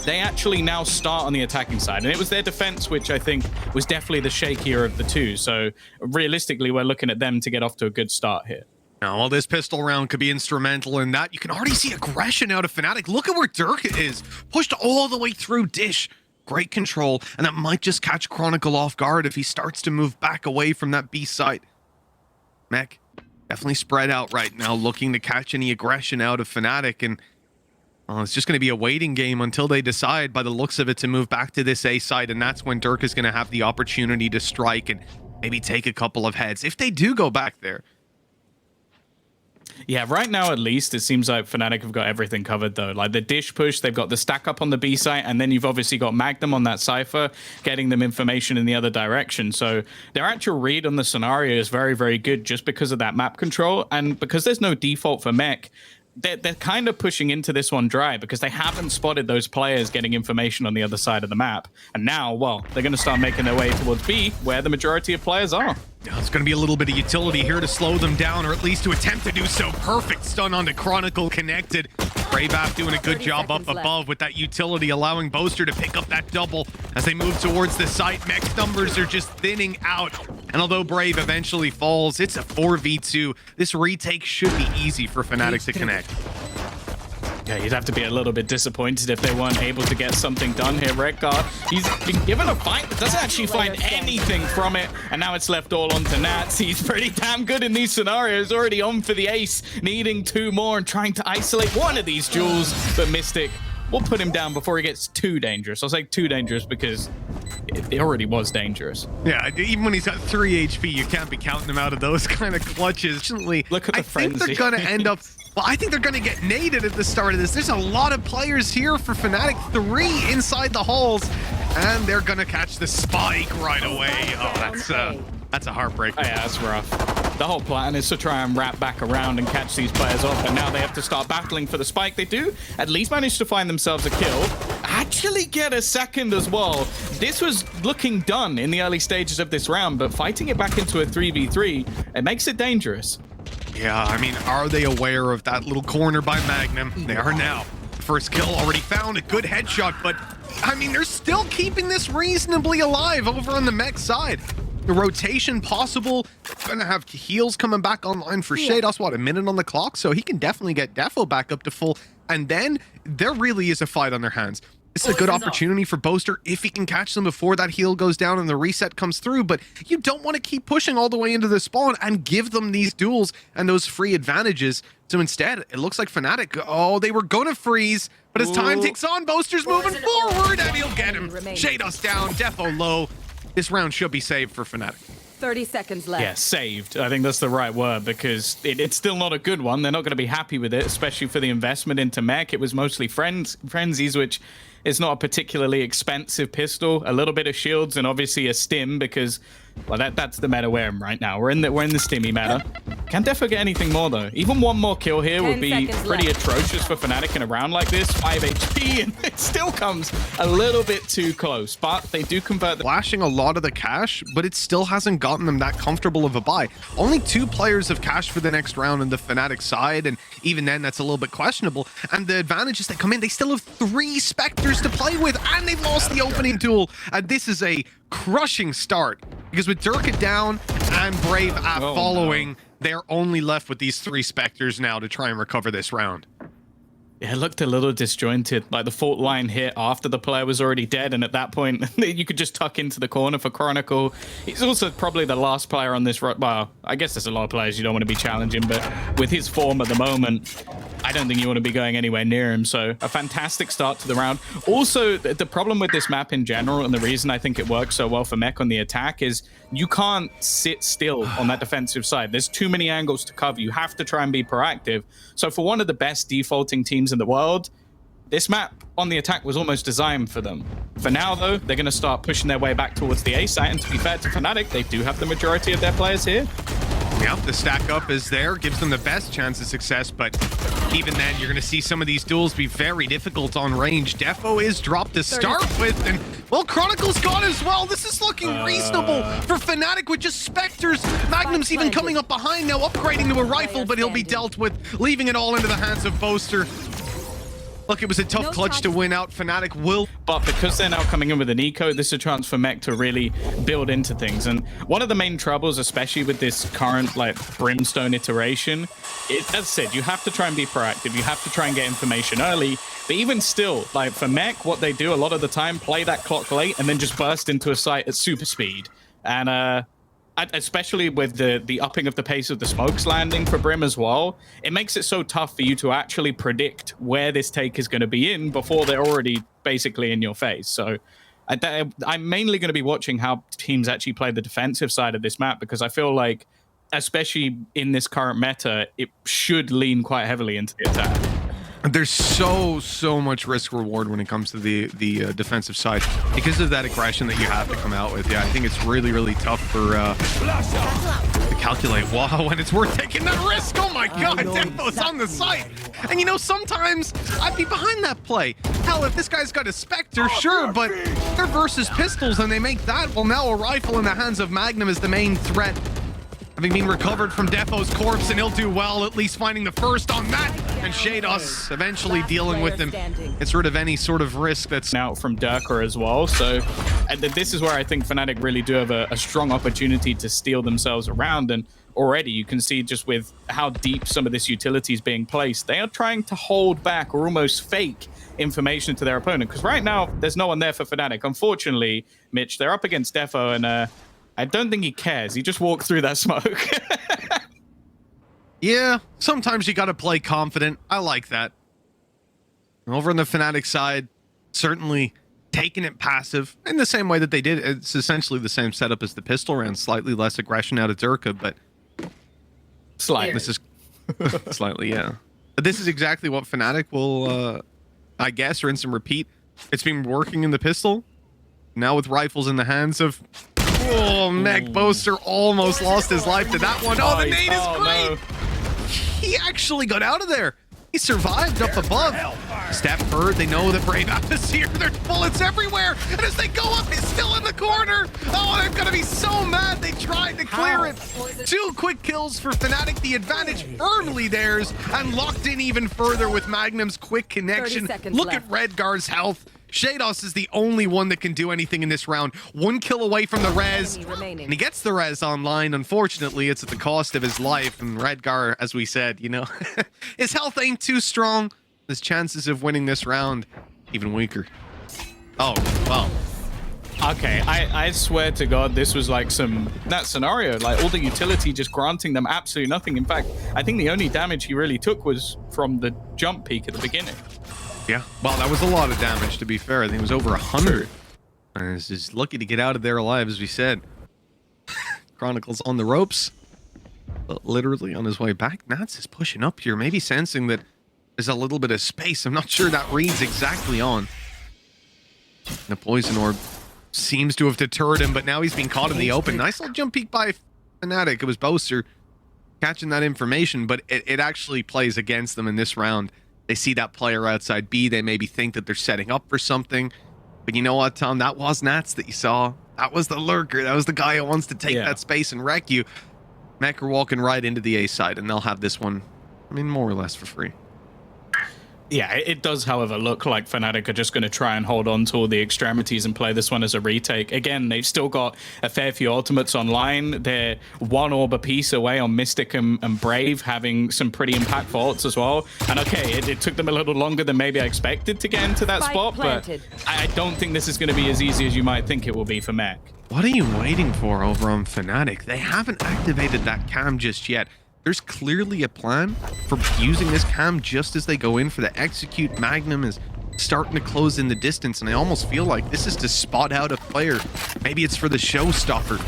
they actually now start on the attacking side. And it was their defense, which I think was definitely the shakier of the two. So realistically, we're looking at them to get off to a good start here. Now, while this pistol round could be instrumental in that, you can already see aggression out of Fnatic. Look at where Derke is. Pushed all the way through Dish. Great control, and that might just catch Chronicle off guard if he starts to move back away from that B site. Mech definitely spread out right now, looking to catch any aggression out of Fnatic, and well, it's just going to be a waiting game until they decide, by the looks of it, to move back to this A site, and that's when Derke is going to have the opportunity to strike and maybe take a couple of heads, if they do go back there. Yeah, right now at least, it seems like Fnatic have got everything covered though. Like the Dish push, they've got the stack up on the B site, and then you've obviously got MAGNUM on that cypher, getting them information in the other direction. So their actual read on the scenario is very, very good just because of that map control. And because there's no default for mech, they're kind of pushing into this one dry because they haven't spotted those players getting information on the other side of the map. And now, well, they're going to start making their way towards B, where the majority of players are. Yeah, it's going to be a little bit of utility here to slow them down, or at least to attempt to do so. Perfect stun onto Chronicle connected. braveaf doing a good job up above with that utility, allowing Boaster to pick up that double as they move towards the site. Mech's numbers are just thinning out. And although Brave eventually falls, it's a 4v2. This retake should be easy for Fnatic to connect. Yeah, you'd have to be a little bit disappointed if they weren't able to get something done here. Redgar, he's been given a fight, but doesn't actually find anything from it. And now it's left all onto Nats. He's pretty damn good in these scenarios. Already on for the ace, needing 2 more and trying to isolate one of these duels. But Mistic will put him down before he gets too dangerous. I'll say too dangerous because it already was dangerous. Yeah, even when he's got 3 HP, you can't be counting him out of those kind of clutches. Look at the frenzy. I think they're going to end up... Well, I think they're going to get naded at the start of this. There's a lot of players here for Fnatic. 3 inside the halls, and they're going to catch the spike right away. Oh, that's a heartbreak. Oh, yeah, that's rough. The whole plan is to try and wrap back around and catch these players off, and now they have to start battling for the spike. They do at least manage to find themselves a kill, actually get a second as well. This was looking done in the early stages of this round, but fighting it back into a 3v3, it makes it dangerous. Yeah, I mean, are they aware of that little corner by MAGNUM? They are now. First kill already found, a good headshot, but I mean, they're still keeping this reasonably alive over on the mech side. The rotation possible. Gonna have heals coming back online for sheydos. What, a minute on the clock? So he can definitely get Defo back up to full. And then there really is a fight on their hands. This is a good opportunity for Boaster if he can catch them before that heal goes down and the reset comes through. But you don't want to keep pushing all the way into the spawn and give them these duels and those free advantages. So instead, it looks like Fnatic, oh, they were going to freeze. But as time ticks on, Boaster's moving forward and he'll get him. sheydos down, Defo low. This round should be saved for Fnatic. 30 seconds left. Yeah, saved. I think that's the right word because it's still not a good one. They're not going to be happy with it, especially for the investment into mech. It was mostly frenzies, which is not a particularly expensive pistol. A little bit of shields and obviously a stim because, well, that's the meta we're in right now. We're in the stimmy meta. Can Defo get anything more though? Even one more kill here would be pretty atrocious for Fnatic in a round like this. 5 HP and it still comes a little bit too close, but they do convert. Flashing a lot of the cash, but it still hasn't gotten them that comfortable of a buy. Only 2 players have cash for the next round on the Fnatic side, and even then that's a little bit questionable. And the advantage is they come in, they still have 3 Spectres to play with, and they've lost the opening duel. And this is a crushing start because with Derke down and braveaf following, they're only left with these 3 Spectres now to try and recover this round. Yeah, it looked a little disjointed. Like the fault line hit after the player was already dead, and at that point, you could just tuck into the corner for Chronicle. He's also probably the last player on this. Well, I guess there's a lot of players you don't want to be challenging, but with his form at the moment, I don't think you want to be going anywhere near him. So a fantastic start to the round. Also, the problem with this map in general, and the reason I think it works so well for mech on the attack, is you can't sit still on that defensive side. There's too many angles to cover. You have to try and be proactive. So for one of the best defaulting teams in the world, this map on the attack was almost designed for them. For now, though, they're going to start pushing their way back towards the A site. And to be fair to Fnatic, they do have the majority of their players here. Yeah, the stack up is there, gives them the best chance of success, but even then, you're going to see some of these duels be very difficult on range. Defo is dropped to start with, and, well, Chronicle's gone as well. This is looking reasonable for Fnatic with just Spectres. MAGNUM's even coming up behind now, upgrading to a rifle, but he'll be dealt with, leaving it all into the hands of Boaster. Look, it was a tough clutch to win out. Fnatic will. But because they're now coming in with an eco, this is a chance for Mech to really build into things. And one of the main troubles, especially with this current like brimstone iteration, as I said, you have to try and be proactive. You have to try and get information early. But even still, like for Mech, what they do a lot of the time, play that clock late and then just burst into a site at super speed. And especially with the upping of the pace of the smokes landing for Brim as well, it makes it so tough for you to actually predict where this take is going to be in before they're already basically in your face. So I'm mainly going to be watching how teams actually play the defensive side of this map, because I feel like, especially in this current meta, it should lean quite heavily into the attack. There's so much risk reward when it comes to the defensive side because of that aggression that you have to come out with. Yeah, I think it's really tough for to calculate. Wow, when it's worth taking that risk. Oh my God, Defo's on the site. And you know, sometimes I'd be behind that play. Hell, if this guy's got a Spectre, sure, but they're versus pistols and they make that. Well, now a rifle in the hands of Magnum is the main threat. Having been recovered from Defo's corpse, and he'll do well, at least finding the first on that. And sheydos eventually dealing with him. It's rid of any sort of risk that's out from Derke as well. So this is where I think Fnatic really do have a strong opportunity to steal themselves around. And already you can see just with how deep some of this utility is being placed, they are trying to hold back or almost fake information to their opponent. Because right now, there's no one there for Fnatic. Unfortunately, Mitch, they're up against Defo, and I don't think he cares. He just walked through that smoke. Yeah, sometimes you got to play confident. I like that. Over on the Fnatic side, certainly taking it passive in the same way that they did. It's essentially the same setup as the pistol round. Slightly less aggression out of Derke, but slightly. This is slightly, yeah. But this is exactly what Fnatic will, I guess, rinse and repeat. It's been working in the pistol. Now with rifles in the hands of... Oh, Meg Boaster almost lost his life to that one. Oh, the nade is great. No. He actually got out of there. He survived up above. Step heard, they know that braveaf is here. There's bullets everywhere. And as they go up, he's still in the corner. Oh, they're going to be so mad they tried to clear it. 2 quick kills for Fnatic. The advantage firmly theirs and locked in even further with Magnum's quick connection. Look at Redgar's health. Sheydos is the only one that can do anything in this round. 1 kill away from the res, and he gets the res online. Unfortunately, it's at the cost of his life. And Redgar, as we said, you know, his health ain't too strong. His chances of winning this round even weaker. Oh, well. Okay, I swear to God, this was like that scenario, like all the utility just granting them absolutely nothing. In fact, I think the only damage he really took was from the jump peak at the beginning. Yeah, well, that was a lot of damage, to be fair. I think it was over 100. And he's just lucky to get out of there alive, as we said. Chronicle's on the ropes. Literally on his way back. Nats is pushing up here, maybe sensing that there's a little bit of space. I'm not sure that reads exactly on. The poison orb seems to have deterred him, but now he's being caught in the open. Nice little jump peek by Fnatic. It was Boaster catching that information, but it actually plays against them in this round. They see that player outside B. They maybe think that they're setting up for something. But you know what, Tom? That was Nats that you saw. That was the lurker. That was the guy who wants to take that space and wreck you. Mech are walking right into the A side, and they'll have this one, I mean, more or less for free. Yeah, it does, however, look like Fnatic are just going to try and hold on to all the extremities and play this one as a retake. Again, they've still got a fair few ultimates online. They're 1 orb apiece away on Mistic and Brave, having some pretty impactful ults as well. And okay, it took them a little longer than maybe I expected to get into that spot, but I don't think this is going to be as easy as you might think it will be for Mech. What are you waiting for over on Fnatic? They haven't activated that cam just yet. There's clearly a plan for using this cam just as they go in for the execute. Magnum is starting to close in the distance, and I almost feel like this is to spot out a player. Maybe it's for the showstopper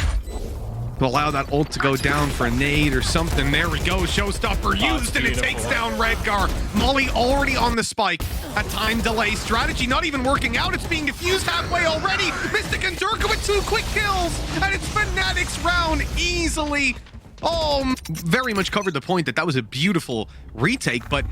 to allow that ult to go down for a nade or something. There we go, showstopper used, and it takes down Redgar. Molly already on the spike. A time delay strategy not even working out. It's being diffused halfway already. Mistic and Derke with 2 quick kills, and it's Fnatic's round easily. Oh, very much covered the point that was a beautiful retake, but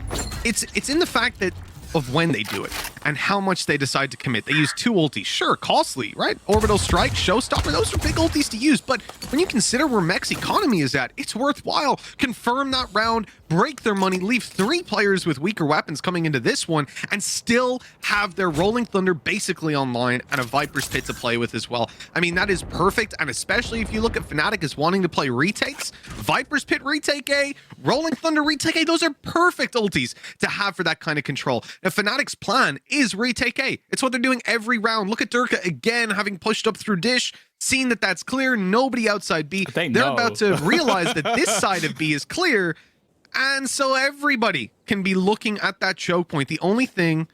it's in the fact that of when they do it. and how much they decide to commit. They use 2 ultis. Sure, costly, right? Orbital Strike, Showstopper, those are big ultis to use, but when you consider where Mech's economy is at, it's worthwhile. Confirm that round, break their money, leave 3 players with weaker weapons coming into this one, and still have their Rolling Thunder basically online and a Viper's Pit to play with as well. I mean, that is perfect, and especially if you look at Fnatic as wanting to play retakes, Viper's Pit retake A, Rolling Thunder retake A, those are perfect ultis to have for that kind of control. Now, Fnatic's plan is retake A. It's what they're doing every round. Look at Derke again, having pushed up through Dish, seen that that's clear, nobody outside B. They're about to realize that this side of B is clear, and so everybody can be looking at that choke point. The only thing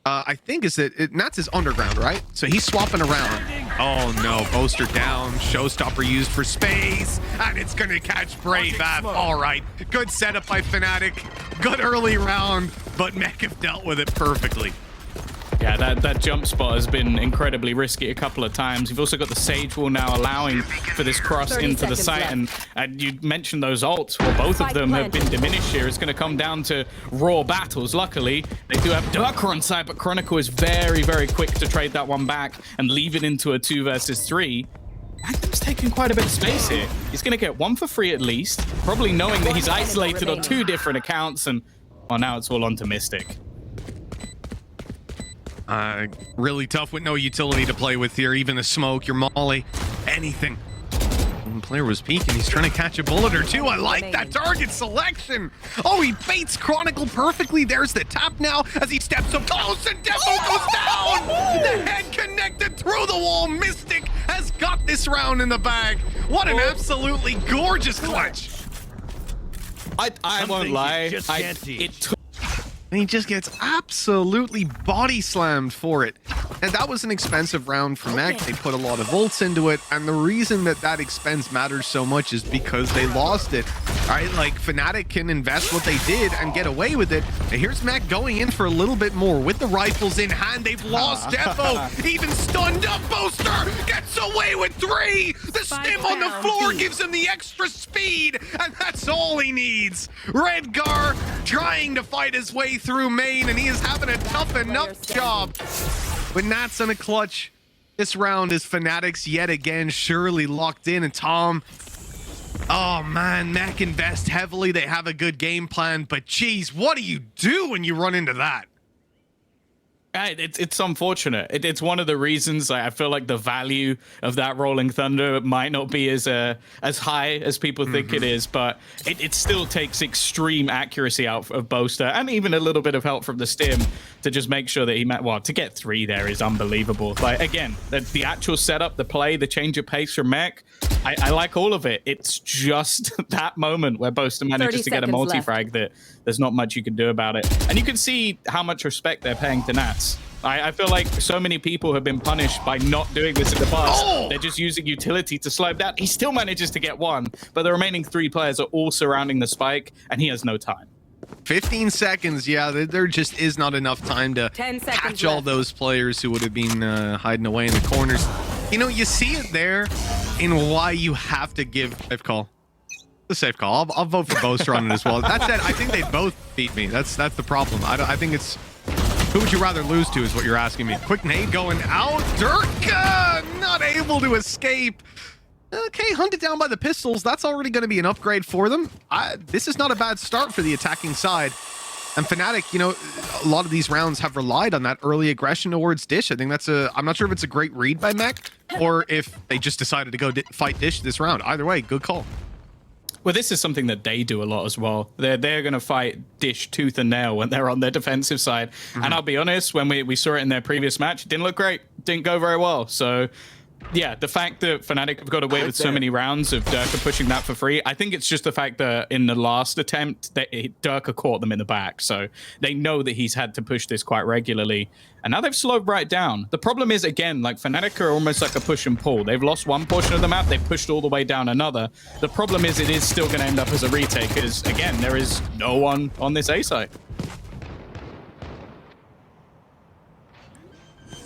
I think is that Nats is underground, right? So he's swapping around. Oh no, Boaster down, Showstopper used for space, and it's gonna catch braveaf. All right, good setup by Fnatic, good early round, but Mech have dealt with it perfectly. Yeah, that jump spot has been incredibly risky a couple of times. You've also got the Sage wall now allowing for this cross into the site, and you mentioned those ults. Well, both of them have been diminished here. It's going to come down to raw battles. Luckily, they do have Derke on side, but Chronicle is very, very quick to trade that one back and leave it into a 2 versus 3. Magnum's taking quite a bit of space here. He's going to get 1 for free at least, probably knowing that he's isolated on 2 different accounts, and well, now it's all onto Mistic. Really tough with no utility to play with here. Even a smoke, your molly, anything. One player was peeking. He's trying to catch a bullet or 2. I like that target selection. Oh, he baits Chronicle perfectly. There's the tap now as he steps up close and Defo goes down. The head connected through the wall. Mistic has got this round in the bag. What an absolutely gorgeous clutch. I won't lie. And he just gets absolutely body slammed for it. And that was an expensive round for Mech. They put a lot of ults into it. And the reason that expense matters so much is because they lost it. All right, like Fnatic can invest what they did and get away with it. And here's Mech going in for a little bit more with the rifles in hand. They've lost Defo. Even stunned up. Boaster gets away with 3. The stim on the floor gives him the extra speed. And that's all he needs. Redgar trying to fight his way through main, and he is having a tough enough job. But Nats on a clutch. This round is Fnatic's yet again, surely locked in. And Tom, oh man, Mech invest heavily. They have a good game plan, but geez, what do you do when you run into that? It's unfortunate. It's one of the reasons I feel like the value of that Rolling Thunder might not be as high as people think it is, but it still takes extreme accuracy out of Boaster and even a little bit of help from the stim to just make sure that to get 3 there is unbelievable. Like, again, the actual setup, the play, the change of pace from Mech, I like all of it. It's just that moment where Boaster manages to get a multi-frag that there's not much you can do about it. And you can see how much respect they're paying to Nats. I feel like so many people have been punished by not doing this in the past. They're just using utility to slow him down. He still manages to get 1, but the remaining 3 players are all surrounding the spike, and he has no time. 15 seconds, yeah, there just is not enough time to catch all those players who would have been hiding away in the corners. You know, you see it there in why you have to give safe call. The safe call. I'll vote for Boaster on it as well. That said, I think they both beat me. That's the problem. I think it's who would you rather lose to is what you're asking me. Quick nade going out. Derke not able to escape. Okay, hunted down by the pistols. That's already going to be an upgrade for them. This is not a bad start for the attacking side. And Fnatic, you know, a lot of these rounds have relied on that early aggression towards Dish. I think that's I'm not sure if it's a great read by Mech or if they just decided to go fight Dish this round. Either way, good call. Well, this is something that they do a lot as well. They're going to fight Dish tooth and nail when they're on their defensive side. And I'll be honest, when we saw it in their previous match, it didn't look great. Didn't go very well. So yeah, the fact that Fnatic have got away with so many rounds of Derke pushing that for free, I think it's just the fact that in the last attempt, Derke caught them in the back. So they know that he's had to push this quite regularly. And now they've slowed right down. The problem is, again, like Fnatic are almost like a push and pull. They've lost one portion of the map. They've pushed all the way down another. The problem is it is still going to end up as a retake because, again, there is no one on this A site.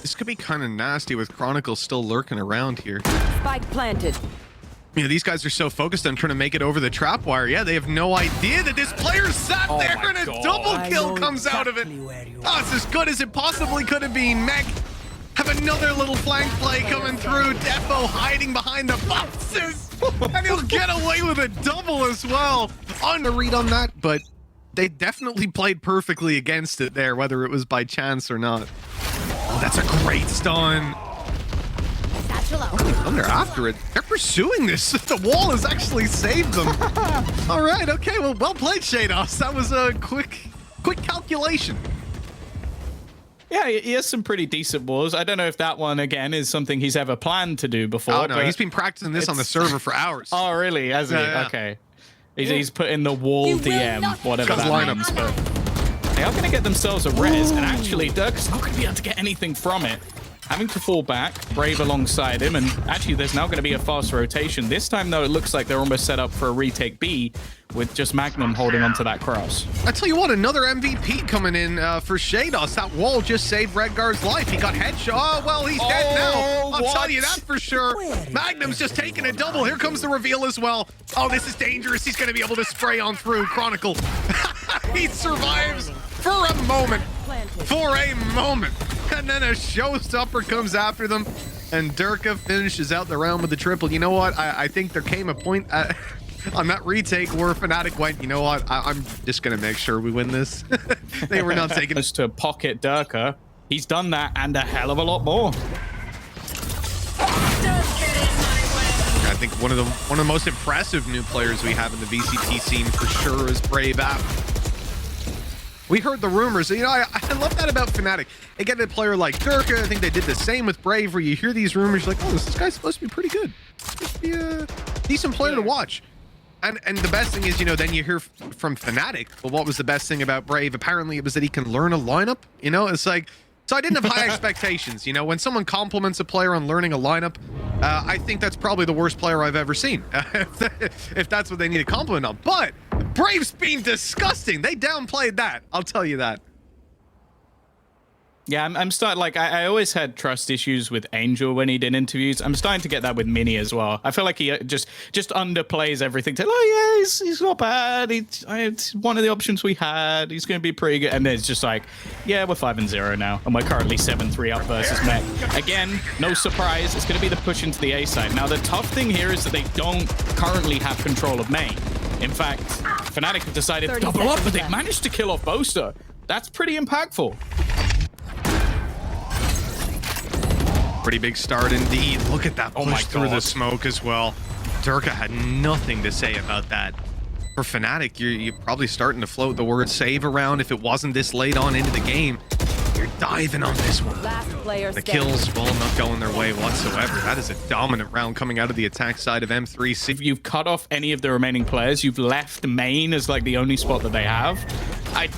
This could be kind of nasty with Chronicle still lurking around here. Spike planted. You know, these guys are so focused on trying to make it over the trap wire. Yeah, they have no idea that this player sat there and a double kill comes out of it. Oh, it's as good as it possibly could have been. Meg have another little flank play coming through. Defo hiding behind the boxes. And he'll get away with a double as well. On the read on that, but they definitely played perfectly against it there, whether it was by chance or not. Oh, that's a great stun. Oh, they're after it. They're pursuing this. The wall has actually saved them. All right, okay, well played, sheydos. That was a quick calculation. Yeah, he has some pretty decent walls. I don't know if that one, again, is something he's ever planned to do before. Oh, no, he's been practicing this on the server for hours. Oh, really? Has he? Yeah. Okay. He's put in the wall DM, whatever that means. But they are going to get themselves a res, and actually, Derke's not going to be able to get anything from it. Having to fall back, Brave alongside him, and actually there's now going to be a fast rotation. This time, though, it looks like they're almost set up for a retake B with just MAGNUM holding onto that cross. I tell you what, another MVP coming in for sheydos. That wall just saved Redgar's life. He got headshot. Oh, well, he's dead now. I'll tell you that for sure. MAGNUM's just taking a double. Here comes the reveal as well. Oh, this is dangerous. He's going to be able to spray on through. Chronicle. He survives for a moment. For a moment. And then a showstopper comes after them, and Derke finishes out the round with the triple. You know what? I think there came a point on that retake where Fnatic went, you know what? I'm just going to make sure we win this. They were not taking Just to pocket Derke. He's done that and a hell of a lot more. I think one of the most impressive new players we have in the VCT scene for sure is braveaf. We heard the rumors. You know, I love that about Fnatic. They get a player like Derke. I think they did the same with Brave, where you hear these rumors, you're like, oh, this guy's supposed to be pretty good. Supposed to be a decent player to watch. And the best thing is, you know, then you hear from Fnatic, well, what was the best thing about Brave? Apparently, it was that he can learn a lineup. You know, it's like, so I didn't have high expectations. You know, when someone compliments a player on learning a lineup, I think that's probably the worst player I've ever seen, if that's what they need a compliment on. But Brave's been disgusting. They downplayed that. I'll tell you that. Yeah, I'm starting, like, I always had trust issues with Angel when he did interviews. I'm starting to get that with Mini as well. I feel like he just underplays everything. Oh, yeah, he's not bad. It's one of the options we had. He's going to be pretty good. And then it's just like, yeah, we're 5-0 now. And we're currently 7-3 up versus Mech. Again, no surprise. It's going to be the push into the A side. Now, the tough thing here is that they don't currently have control of main. In fact, Fnatic have decided to double up, but they've managed to kill off Boaster. That's pretty impactful. Pretty big start indeed. Look at that push through the smoke as well. Derke had nothing to say about that. For Fnatic, you're probably starting to float the word save around. If it wasn't this late on into the game, you're diving on this one. The kills, well, not going their way whatsoever. That is a dominant round coming out of the attack side of M3C. If you've cut off any of the remaining players, you've left main as like the only spot that they have.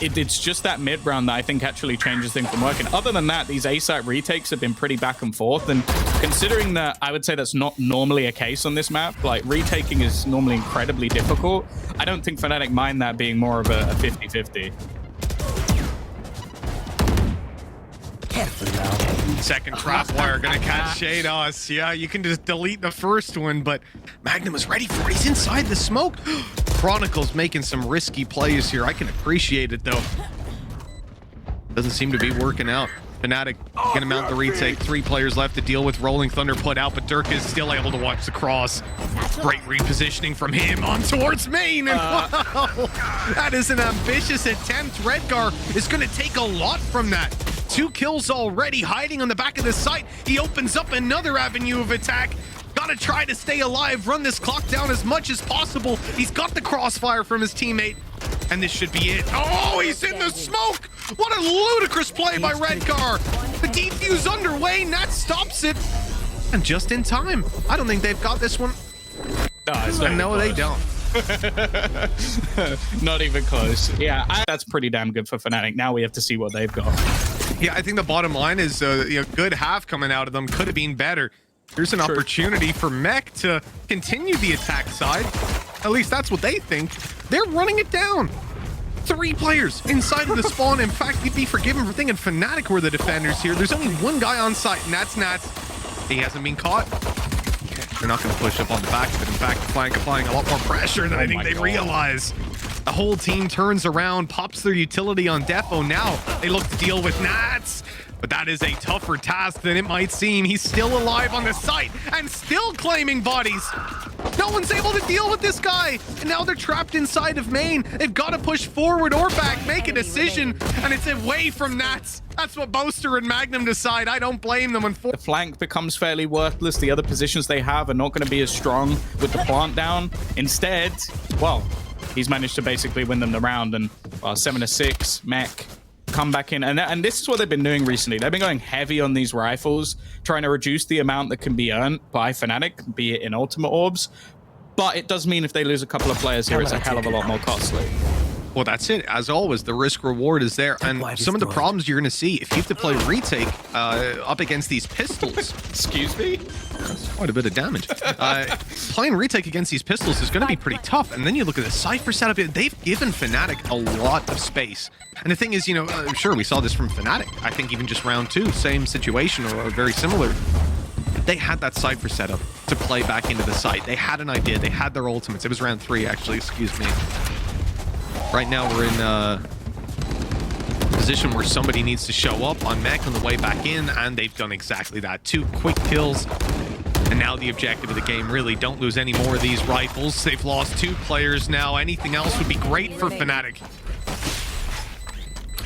It's just that mid round that I think actually changes things from working. Other than that, these A-site retakes have been pretty back and forth, and considering that I would say that's not normally a case on this map, like retaking is normally incredibly difficult, I don't think Fnatic mind that being more of a 50-50. Careful now. Second trap wire gonna catch sheydos. Yeah, you can just delete the first one, but MAGNUM is ready for it. He's inside the smoke. Chronicle's making some risky plays here. I can appreciate it though. Doesn't seem to be working out. Fnatic gonna mount the retake. 3 players left to deal with. Rolling Thunder put out, but Derke is still able to watch the cross. Great repositioning from him on towards main. And wow, that is an ambitious attempt. Redgar is gonna take a lot from that. 2 kills already, hiding on the back of the site. He opens up another avenue of attack. Gotta try to stay alive, run this clock down as much as possible. He's got the crossfire from his teammate, and this should be it. Oh, he's in the smoke! What a ludicrous play by Redgar! The defuse underway, and that stops it. And just in time. I don't think they've got this one. No, they don't. Not even close. Yeah, that's pretty damn good for Fnatic. Now we have to see what they've got. Yeah, I think the bottom line is a good half coming out of them. Could have been better. There's an opportunity for Mech to continue the attack side. At least that's what they think. They're running it down. 3 players inside of the spawn. In fact, you'd be forgiven for thinking Fnatic were the defenders here. There's only 1 guy on site, and that's Nats. He hasn't been caught. They're not going to push up on the back of it. In fact, Flank applying a lot more pressure than I think they realize. The whole team turns around, pops their utility on Defo. Now they look to deal with Nats. But that is a tougher task than it might seem. He's still alive on the site and still claiming bodies. No one's able to deal with this guy. And now they're trapped inside of main. They've got to push forward or back, make a decision. And it's away from Nats. That's what Boaster and Magnum decide. I don't blame them. The flank becomes fairly worthless. The other positions they have are not going to be as strong with the plant down. Instead, well, he's managed to basically win them the round. And 7-6, mech. Come back in, and this is what they've been doing recently. They've been going heavy on these rifles, trying to reduce the amount that can be earned by Fnatic, be it in ultimate orbs. But it does mean if they lose a couple of players here, it's a hell of a lot more costly. Well, that's it. As always, the risk reward is there. And some of the problems you're going to see if you have to play retake up against these pistols. Excuse me? That's quite a bit of damage. Playing retake against these pistols is going to be pretty tough. And then you look at the cypher setup. They've given Fnatic a lot of space. And the thing is, you know, sure, we saw this from Fnatic. I think even just round 2, same situation or very similar. They had that cypher setup to play back into the site. They had an idea. They had their ultimates. It was round 3, actually. Excuse me. Right now, we're in a position where somebody needs to show up on mech on the way back in, and they've done exactly that. 2 quick kills. And now the objective of the game, really, don't lose any more of these rifles. They've lost 2 players now. Anything else would be great for Fnatic.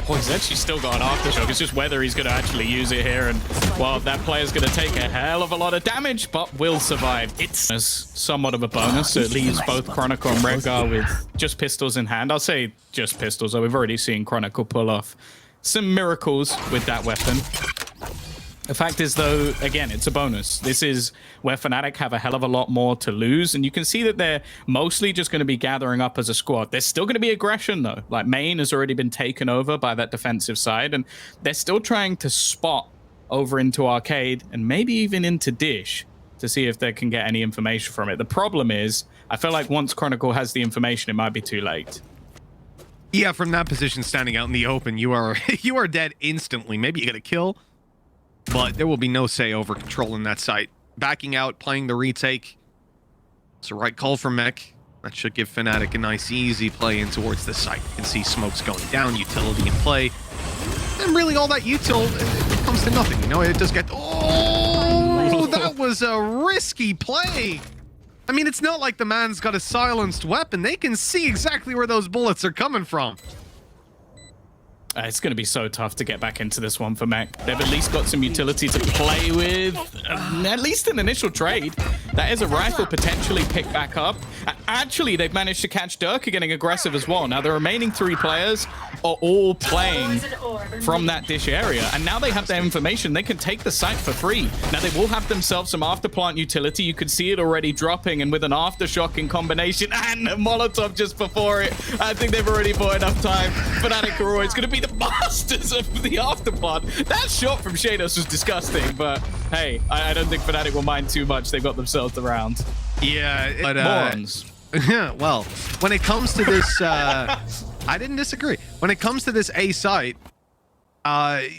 Oh, he's actually still got an aftershock. It's just whether he's going to actually use it here. And, well, that player's going to take a hell of a lot of damage, but will survive. It's somewhat of a bonus. So it leaves both Chronicle and Redgar with just pistols in hand. I'll say just pistols, though we've already seen Chronicle pull off some miracles with that weapon. The fact is, though, again, it's a bonus. This is where Fnatic have a hell of a lot more to lose, and you can see that they're mostly just going to be gathering up as a squad. There's still going to be aggression, though. Like, main has already been taken over by that defensive side, and they're still trying to spot over into arcade and maybe even into dish to see if they can get any information from it. The problem is, I feel like once Chronicle has the information, it might be too late. Yeah, from that position, standing out in the open, you are dead instantly. Maybe you get a kill, but there will be no say over controlling that site. Backing out, playing the retake. It's the right call for mech. That should give Fnatic a nice, easy play in towards the site. You can see smokes going down, utility in play. And really all that util, it comes to nothing. You know, it does get... Oh, that was a risky play. I mean, it's not like the man's got a silenced weapon. They can see exactly where those bullets are coming from. It's going to be so tough to get back into this one for mech. They've at least got some utility to play with, at least an initial trade. That is a rifle potentially picked back up. Actually, they've managed to catch Derke getting aggressive as well. Now, the remaining 3 players are all playing from that dish area, and now they have their information. They can take the site for free. Now, they will have themselves some afterplant utility. You could see it already dropping, and with an aftershock in combination and a Molotov just before it, I think they've already bought enough time. Fnatic are always going to be the masters of the afterpart. That shot from sheydos was disgusting, but hey, I don't think Fnatic will mind too much. They've got themselves around. Yeah, but morons. Well, when it comes to this, I didn't disagree. When it comes to this A site,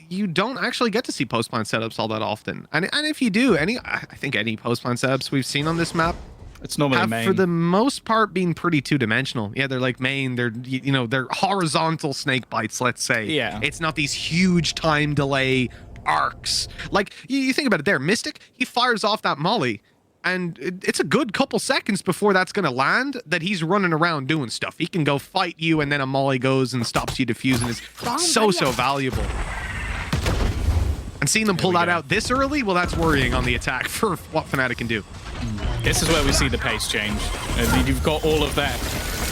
you don't actually get to see post-plant setups all that often. And if you do, I think any post-plant setups we've seen on this map, it's normally main. For the most part, being pretty two-dimensional. Yeah, they're like main. They're, you know, they're horizontal snake bites, let's say. Yeah. It's not these huge time delay arcs. Like, you think about it there. Mistic, he fires off that molly, and it's a good couple seconds before that's going to land that he's running around doing stuff. He can go fight you, and then a molly goes and stops you defusing. It's so valuable. And seeing them pull that out this early, well, that's worrying on the attack for what Fnatic can do. This is where we see the pace change. And you've got all of that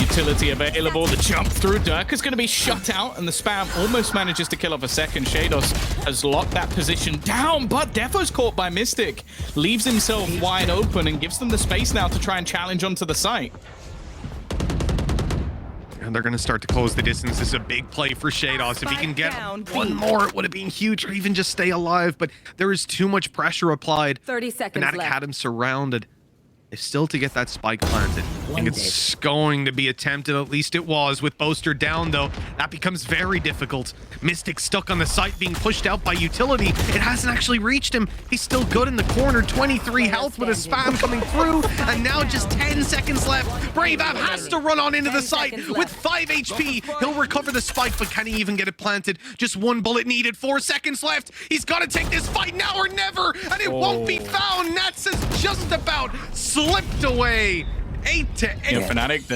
utility available. The jump through Derke is going to be shut out, and the spam almost manages to kill off a second. sheydos has locked that position down, but Defo's caught by Mistic. Leaves himself wide open and gives them the space now to try and challenge onto the site. And they're going to start to close the distance. This is a big play for sheydos. If he can get one more, it would have been huge, or even just stay alive. But there is too much pressure applied. 30 seconds Fnatic left. had him surrounded. is still to get that spike planted. I think it's going to be attempted, at least it was. With Boaster down, though, that becomes very difficult. Mistic stuck on the site, being pushed out by utility. It hasn't actually reached him. He's still good in the corner, 23 health with a spam coming through, and now just 10 seconds left. braveaf has to run on into the site with 5 HP. He'll recover the spike, but can he even get it planted? Just 1 bullet needed, 4 seconds left. He's got to take this fight now or never, and it won't be found. Nats has just about slipped away. 8 to 8. Yeah, Fnatic,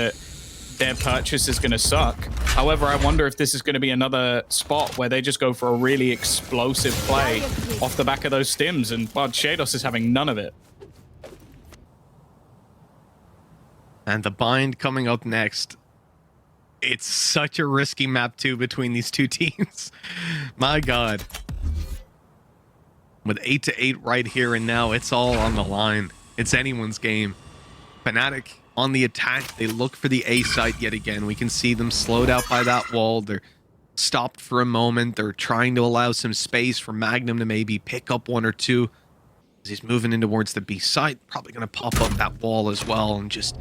their purchase is going to suck. However, I wonder if this is going to be another spot where they just go for a really explosive play off the back of those stims, and well, sheydos is having none of it. And the bind coming up next. It's such a risky map 2 between these two teams. My God. With 8 to 8 right here and now, it's all on the line. It's anyone's game. Fnatic on the attack. They look for the A site yet again. We can see them slowed out by that wall. They're stopped for a moment. They're trying to allow some space for MAGNUM to maybe pick up 1 or 2. As he's moving in towards the B site, probably going to pop up that wall as well and just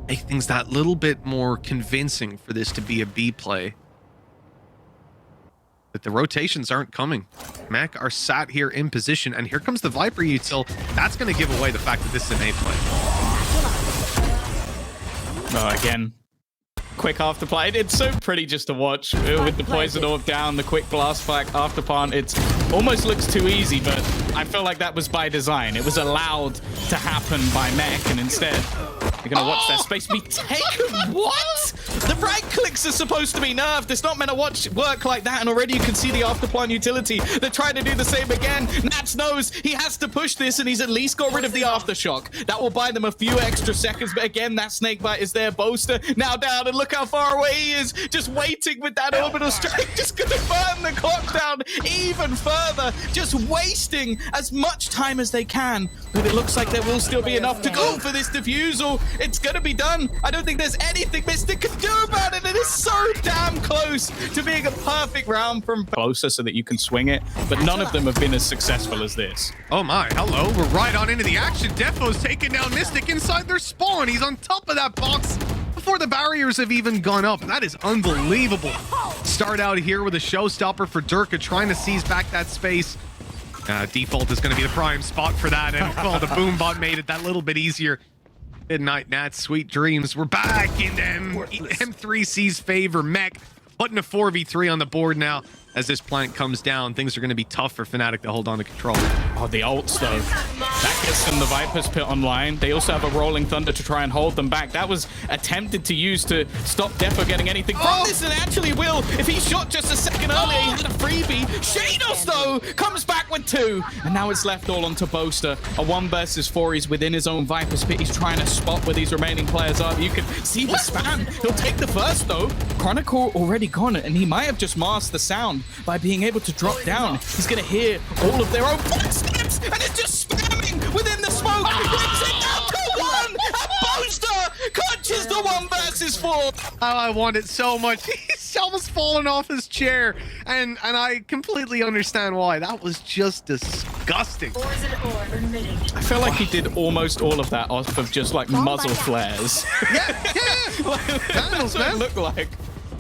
make things that little bit more convincing for this to be a B play. But the rotations aren't coming. Mech are sat here in position, and here comes the Viper util. That's going to give away the fact that this is an A play. Oh, again, quick after play. It's so pretty just to watch with the poison orb down, the quick blast back after plant. It almost looks too easy, but I feel like that was by design. It was allowed to happen by Mech, and instead they're going to watch their space be taken. What? The right clicks are supposed to be nerfed. It's not meant to work like that, and already you can see the afterplan utility. They're trying to do the same again. Nats knows he has to push this, and he's at least got rid of the aftershock. That will buy them a few extra seconds, but again, that snakebite is there. Boaster now down, and look how far away he is, just waiting with that orbital strike, just going to burn the clock down even further, just wasting as much time as they can. But it looks like there will still be enough to go for this defusal. It's going to be done. I don't think there's anything Mistic can do about it. It is so damn close to being a perfect round from closer so that you can swing it, but none of them have been as successful as this. Oh my, hello. We're right on into the action. Defo's taking down Mistic inside their spawn. He's on top of that box before the barriers have even gone up. That is unbelievable. Start out here with a showstopper for Derke, trying to seize back that space. Default is going to be the prime spot for that, and well, the boom bot made it that little bit easier. Midnight Nats, sweet dreams. We're back in M3C's favor. Mech putting a 4v3 on the board now. As this plant comes down, things are going to be tough for Fnatic to hold on to control. Oh, the ults, though. That gets them the Viper's Pit online. They also have a Rolling Thunder to try and hold them back. That was attempted to use to stop Defo getting anything from this, and actually will. If he shot just a second earlier, he had a freebie. sheydos, though, comes back with 2. And now it's left all onto Boaster. A 1 versus 4. He's within his own Viper's Pit. He's trying to spot where these remaining players are. You can see the spam. He'll take the first, though. Chronicle already gone, and he might have just masked the sound by being able to drop down. He's going to hear all of their own footsteps, and it's just spamming within the smoke. Brings it down to 1, and Boaster clutches the 1 versus 4. Oh, I want it so much. He's almost fallen off his chair, and I completely understand why. That was just disgusting. I feel like he did almost all of that off of just like muzzle flares. Yeah. Vandals, That's what it looked like.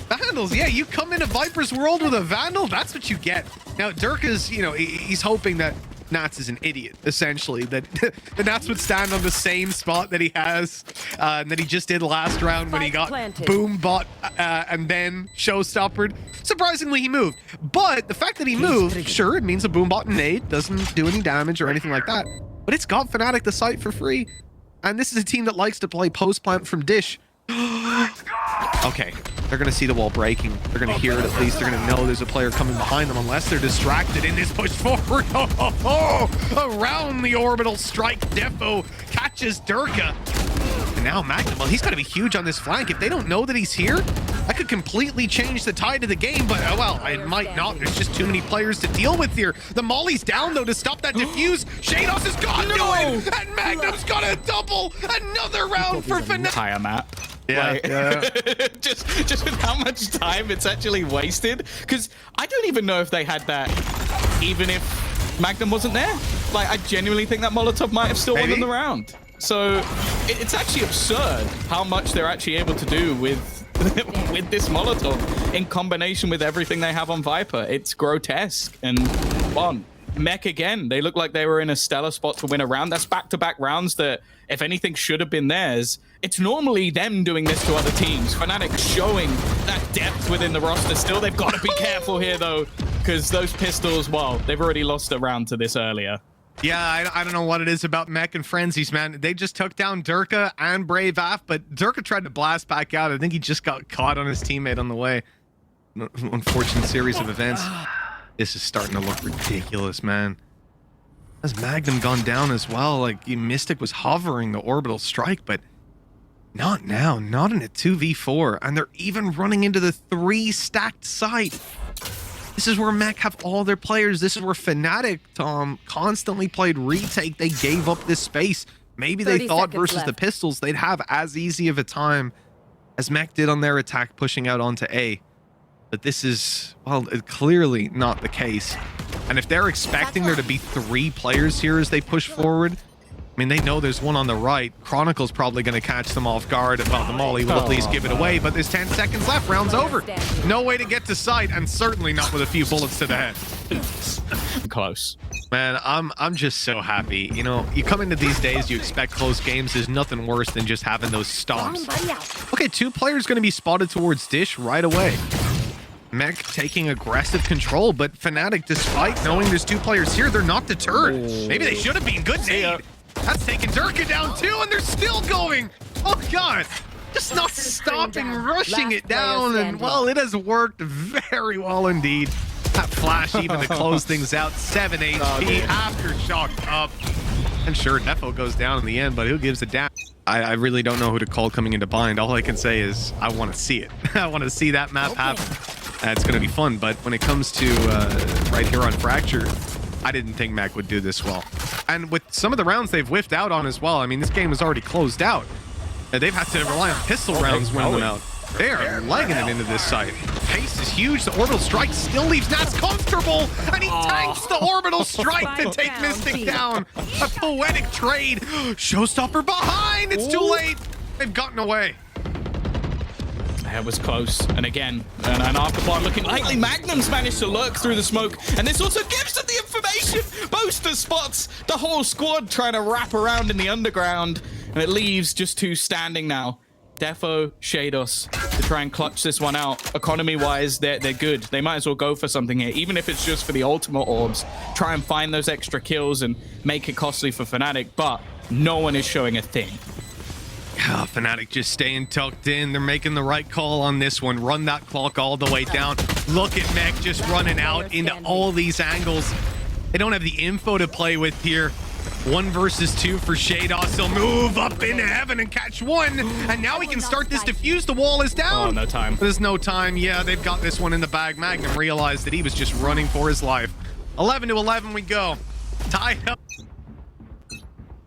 Vandals, yeah, you come into Viper's world with a Vandal, that's what you get. Now, Derke is, he's hoping that Nats is an idiot, essentially, that the Nats would stand on the same spot that he has, that he just did last round when he got boom bot and then showstoppered. Surprisingly, he moved. But the fact that he moved, sure, it means a boom bot and nade doesn't do any damage or anything like that. But it's got Fnatic the site for free. And this is a team that likes to play post-plant from Dish. Okay, they're going to see the wall breaking. They're going to hear it at least. They're going to know there's a player coming behind them unless they're distracted in this push forward. Around the orbital strike, Defo catches Derke. And now MAGNUM, well, he's got to be huge on this flank. If they don't know that he's here, that could completely change the tide of the game. But, well, it might not. There's just too many players to deal with here. The Molly's down, though, to stop that diffuse. sheydos is gone to it, and MAGNUM's got a double. Another round for Fnatic. Entire map. Yeah, just with how much time it's actually wasted. Because I don't even know if they had that, even if MAGNUM wasn't there. Like, I genuinely think that Molotov might have still won them the round. So It's actually absurd how much they're actually able to do with with this Molotov in combination with everything they have on Viper. It's grotesque. And well, Mech again, they look like they were in a stellar spot to win a round. That's back-to-back rounds that, if anything, should have been theirs. It's normally them doing this to other teams. Fnatic showing that depth within the roster still. They've got to be careful here, though, because those pistols, well, they've already lost a round to this earlier. Yeah, I don't know what it is about Mech and Frenzies, man. They just took down Derke and braveaf, but Derke tried to blast back out. I think he just got caught on his teammate on the way. Unfortunate series of events. This is starting to look ridiculous, man. Has Magnum gone down as well? Like, Mistic was hovering the orbital strike, but not now. Not in a 2v4. And they're even running into the 3 stacked site. This is where Mech have all their players. This is where Fnatic, Tom, constantly played retake. They gave up this space. Maybe they thought versus the pistols, they'd have as easy of a time as Mech did on their attack pushing out onto A. But this is, well, clearly not the case. And if they're expecting there to be 3 players here as they push forward, I mean, they know there's one on the right. Chronicle's probably going to catch them off guard. Well, the molly will at least give it away, but there's 10 seconds left. Round's over. No way to get to sight, and certainly not with a few bullets to the head. Close. Man, I'm just so happy. You know, you come into these days, you expect close games. There's nothing worse than just having those stomps. Okay, 2 players going to be spotted towards Dish right away. Mech taking aggressive control, but Fnatic, despite knowing there's 2 players here, they're not deterred. Maybe they should have been. Good nade. That's taking Derke down too, and they're still going. Oh God, just not stopping, rushing it down, and well, it has worked very well indeed. That flash even to close things out. 7 HP, aftershock up, and sure, Defo goes down in the end, but who gives a damn? I really don't know who to call coming into bind. All I can say is I want to see it. I want to see that map happen. It's going to be fun, but when it comes to right here on Fracture, I didn't think Mac would do this well. And with some of the rounds they've whiffed out on as well, I mean, this game is already closed out. They've had to rely on pistol rounds winning them out. They are legging it into this site. Pace is huge. The orbital strike still leaves Nats comfortable, and he tanks the orbital strike to take Mistic down. A poetic trade. Showstopper behind. It's too late. They've gotten away. It was close, and again, an afterplan looking likely. Magnum's managed to lurk through the smoke, and this also gives them the information. Boaster spots the whole squad trying to wrap around in the underground, and it leaves just 2 standing now. Defo, sheydos to try and clutch this one out. Economy-wise, they're good. They might as well go for something here, even if it's just for the ultimate orbs. Try and find those extra kills and make it costly for Fnatic, but no one is showing a thing. Oh, Fnatic just staying tucked in. They're making the right call on this one. Run that clock all the way down. Look at Mech just running out into all these angles. They don't have the info to play with here. 1 versus 2 for sheydos. He'll move up into heaven and catch 1. And now he can start this defuse. The wall is down. Oh, no time. There's no time. Yeah, they've got this one in the bag. Magnum realized that he was just running for his life. 11 to 11 we go. Tie up.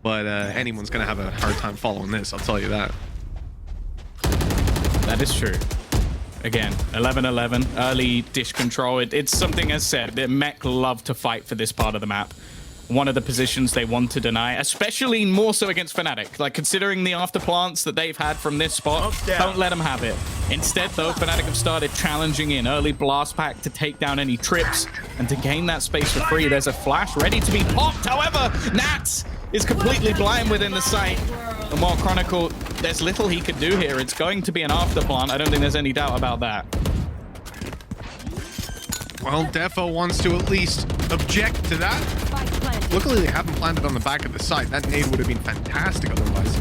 But anyone's going to have a hard time following this, I'll tell you that. That is true. Again, 11-11, early dish control. It's something, as said, that Mech love to fight for this part of the map. One of the positions they want to deny, especially more so against Fnatic. Like, considering the afterplants that they've had from this spot, don't let them have it. Instead, though, Fnatic have started challenging in early blast pack to take down any trips and to gain that space for free. There's a flash ready to be popped. However, Nats is completely blind within the site. And while Chronicle, there's little he could do here. It's going to be an afterplant. I don't think there's any doubt about that. Well, Defo wants to at least object to that. Luckily, they haven't planted on the back of the site. That nade would have been fantastic otherwise.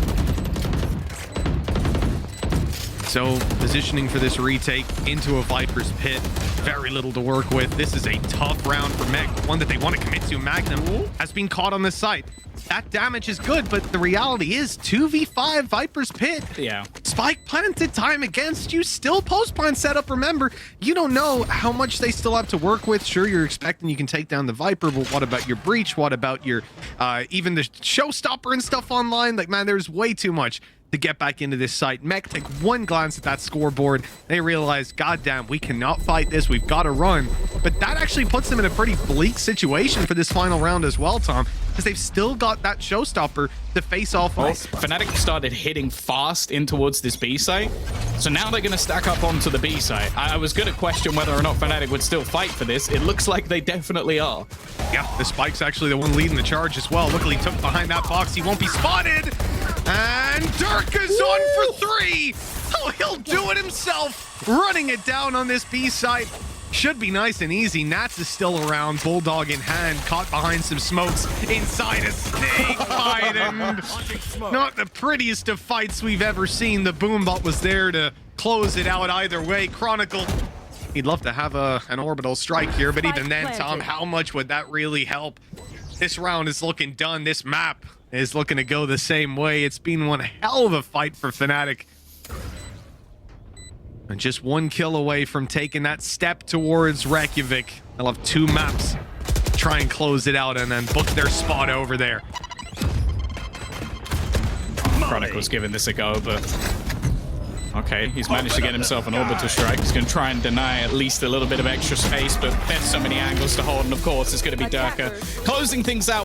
So, positioning for this retake into a Viper's pit. Very little to work with. This is a tough round for Mech. One that they want to commit to. Magnum has been caught on this site. That damage is good, but the reality is 2v5 Viper's pit. Yeah. Spike planted time against you. Still post-plant setup. Remember, you don't know how much they still have to work with. Sure, you're expecting you can take down the Viper, but what about your breach? What about your even the showstopper and stuff online? Like, man, there's way too much. to get back into this site. Mech take one glance at that scoreboard. They realize, goddamn, we cannot fight this. We've got to run. But that actually puts them in a pretty bleak situation for this final round as well, Tom, because they've still got that showstopper to face off of. Fnatic started hitting fast in towards this B site, so now they're going to stack up onto the B site. I was going to question whether or not Fnatic would still fight for this. It looks like they definitely are. Yeah, the Spike's actually the one leading the charge as well. Luckily, took behind that box. He won't be spotted. And Derke is on for 3. Oh, he'll do it himself. Running it down on this B site. Should be nice and easy. Nats is still around, Bulldog in hand, caught behind some smokes inside a snake fight, and not the prettiest of fights we've ever seen. The Boombot was there to close it out either way. Chronicle, he'd love to have an orbital strike here, but even then, Tom, how much would that really help? This round is looking done. This map is looking to go the same way. It's been one hell of a fight for Fnatic. And just one kill away from taking that step towards Reykjavik. They'll have 2 maps. Try and close it out and then book their spot over there. Chronicle's giving this a go, but okay, he's managed to get himself an orbital strike. He's going to try and deny at least a little bit of extra space, but there's so many angles to hold, and of course it's going to be Derke closing things out.